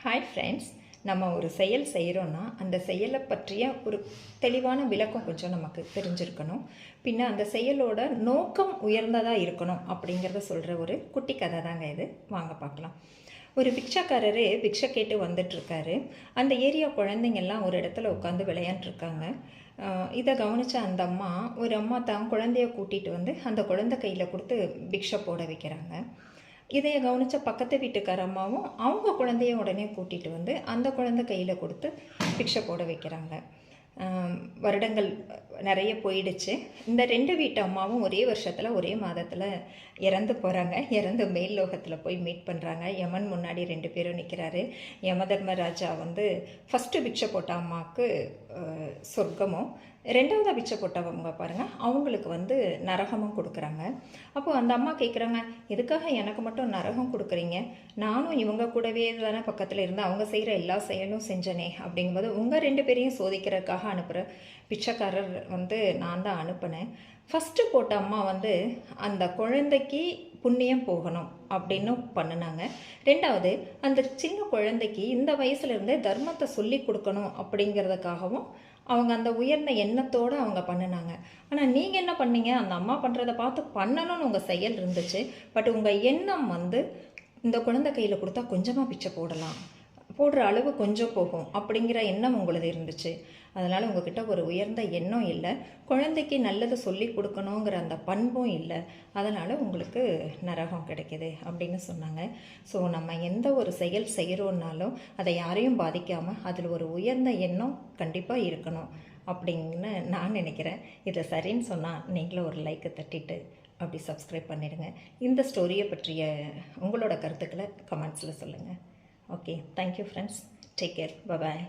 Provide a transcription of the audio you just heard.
Hi friends, நம்ம ஒரு செயல் செய்கிறோன்னா அந்த செயலை பற்றிய ஒரு தெளிவான விளக்கம் கொஞ்சம் நமக்கு தெரிஞ்சிருக்கணும். பின்ன அந்த செயலோட நோக்கம் உயர்ந்ததாக இருக்கணும் அப்படிங்கிறத சொல்கிற ஒரு குட்டி கதை தாங்க இது. வாங்க பார்க்கலாம். ஒரு பிக்ஷாக்காரரு பிக்ஷை கேட்டு வந்துட்டுருக்காரு. அந்த ஏரியா குழந்தைங்கள்லாம் ஒரு இடத்துல உட்காந்து விளையாண்டுருக்காங்க. இதை கவனித்த அந்த அம்மா, ஒரு அம்மா தான் குழந்தைய கூட்டிகிட்டு வந்து அந்த குழந்தை கையில் கொடுத்து பிக்ஷை போட வைக்கிறாங்க. இதை கவனித்த பக்கத்து வீட்டுக்கார அம்மாவும் அவங்க குழந்தைய உடனே கூட்டிகிட்டு வந்து அந்த குழந்தை கையில் கொடுத்து பிக்ஷை போட வைக்கிறாங்க. வருடங்கள் நிறைய போயிடுச்சு. இந்த 2 வீட்டு அம்மாவும் ஒரே வருஷத்தில் ஒரே மாதத்தில் இறந்து போகிறாங்க. இறந்து மேல் லோகத்தில் போய் மீட் பண்ணுறாங்க. யமன் முன்னாடி 2 பேரும் நிற்கிறாரு. யமதர்மராஜா வந்து ஃபஸ்ட்டு பிக்ஷை போட்ட அம்மாவுக்கு சொர்க்கமும், 2வது பிச்சை போட்டவங்க பாருங்கள் அவங்களுக்கு வந்து நரகமும் கொடுக்குறாங்க. அப்போது அந்த அம்மா கேட்குறாங்க, எதுக்காக எனக்கு மட்டும் நரகம் கொடுக்குறீங்க? நானும் இவங்க கூடவே தானே பக்கத்தில் இருந்து அவங்க செய்கிற எல்லா செயலும் செஞ்சனே. அப்படிங்கும்போது உங்கள் 2 பேரையும் சோதிக்கிறதுக்காக அனுப்புகிற பிச்சைக்காரர் வந்து நான் தான் அனுப்பினேன். ஃபஸ்ட்டு போட்ட அம்மா வந்து அந்த குழந்தைக்கு புண்ணியம் போகணும் அப்படின்னு பண்ணினாங்க. 2வது அந்த சின்ன குழந்தைக்கு இந்த வயசுலேருந்தே தர்மத்தை சொல்லி கொடுக்கணும் அப்படிங்கிறதுக்காகவும் அவங்க அந்த உயர்ந்த எண்ணத்தோடு அவங்க பண்ணினாங்க. ஆனால் நீங்கள் என்ன பண்ணீங்க? அந்த அம்மா பண்ணுறதை பார்த்து பண்ணணும்னு உங்கள் செயல் இருந்துச்சு. பட் உங்கள் எண்ணம் வந்து இந்த குழந்தை கையில் கொடுத்தா கொஞ்சமாக பிச்சை போடலாம், போடுற அளவு கொஞ்சம் போகும் அப்படிங்கிற எண்ணம் உங்களது இருந்துச்சு. அதனால் உங்ககிட்ட ஒரு உயர்ந்த எண்ணம் இல்லை, குழந்தைக்கு நல்லது சொல்லி கொடுக்கணுங்கிற அந்த பண்பும் இல்லை. அதனால் உங்களுக்கு நரகம் கிடைக்கிது அப்படின்னு சொன்னாங்க. ஸோ நம்ம எந்த ஒரு செயல் செய்கிறோன்னாலும் அதை யாரையும் பாதிக்காமல் அதில் ஒரு உயர்ந்த எண்ணம் கண்டிப்பாக இருக்கணும் அப்படின்னு நான் நினைக்கிறேன். இதை சரின்னு சொன்னால் நீங்களும் ஒரு லைக்கை தட்டிட்டு அப்படி சப்ஸ்கிரைப் பண்ணிடுங்க. இந்த ஸ்டோரியை பற்றிய உங்களோட கருத்துக்களை கமெண்ட்ஸில் சொல்லுங்கள். Okay, thank you friends. Take care. Bye-bye.